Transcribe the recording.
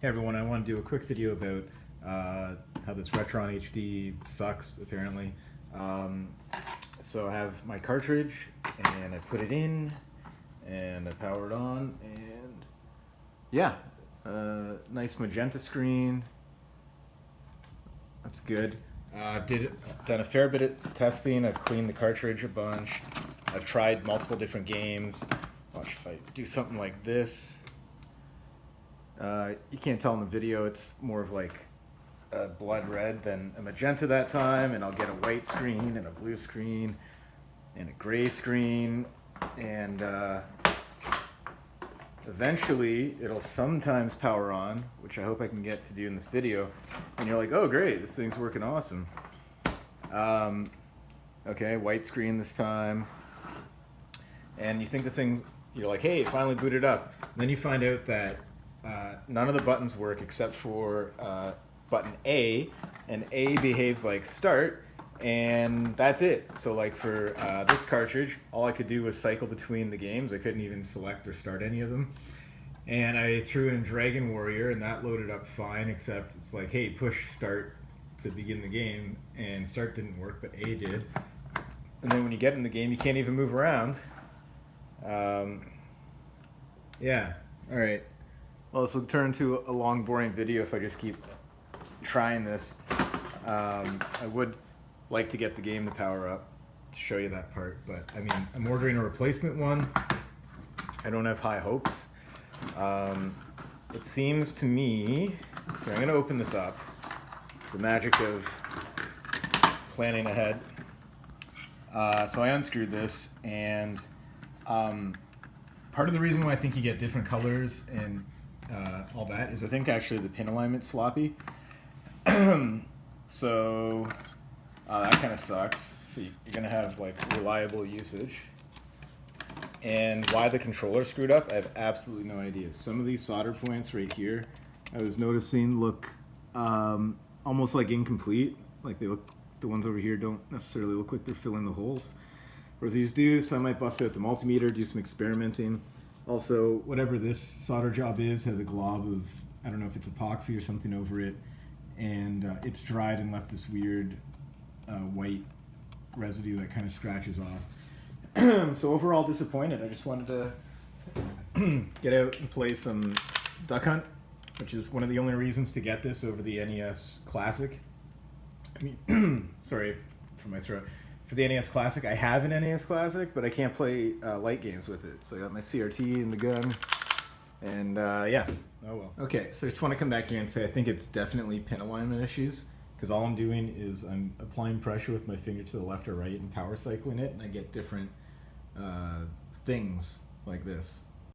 Hey everyone, I want to do a quick video about how this Retron HD sucks, apparently. So I have my cartridge, and I put it in, and I power it on, and yeah, nice magenta screen. That's good. I've done a fair bit of testing. I've cleaned the cartridge a bunch. I've tried multiple different games. Watch if I do something like this. You can't tell in the video, it's more of like a blood red than a magenta that time, and I'll get a white screen and a blue screen and a gray screen, and eventually it'll sometimes power on, which I hope I can get to do in this video, and you're like, oh great, this thing's working awesome. Okay, white screen this time, and you think the thing, you're like, hey, it finally booted up, and then you find out that none of the buttons work except for button A, and A behaves like start, and that's it. So like for this cartridge, all I could do was cycle between the games. I couldn't even select or start any of them. And I threw in Dragon Warrior, and that loaded up fine, except it's like, hey, push start to begin the game, and start didn't work, but A did. And then when you get in the game, you can't even move around. Yeah, all right. Well, this will turn into a long, boring video if I just keep trying this. I would like to get the game to power up to show you that part, but I mean, I'm ordering a replacement one. I don't have high hopes. It seems to me, okay, I'm going to open this up. The magic of planning ahead. So I unscrewed this, and part of the reason why I think you get different colors and all that is I think actually the pin alignment's sloppy. So that kind of sucks. So you're gonna have like reliable usage. And why the controller screwed up, I have absolutely no idea. Some of these solder points right here, I was noticing look almost like incomplete. Like they look, the ones over here don't necessarily look like they're filling the holes, whereas these do. So I might bust out the multimeter, do some experimenting. Also, whatever this solder job is has a glob of, I don't know if it's epoxy or something over it, and it's dried and left this weird white residue that kind of scratches off. So overall disappointed. I just wanted to get out and play some Duck Hunt, which is one of the only reasons to get this over the NES Classic. I mean, sorry for my throat. For the NES Classic, I have an NES Classic, but I can't play light games with it. So I got my CRT and the gun, and yeah, oh well. Okay, so I just want to come back here and say I think it's definitely pin alignment issues, because all I'm doing is I'm applying pressure with my finger to the left or right and power cycling it, and I get different things like this.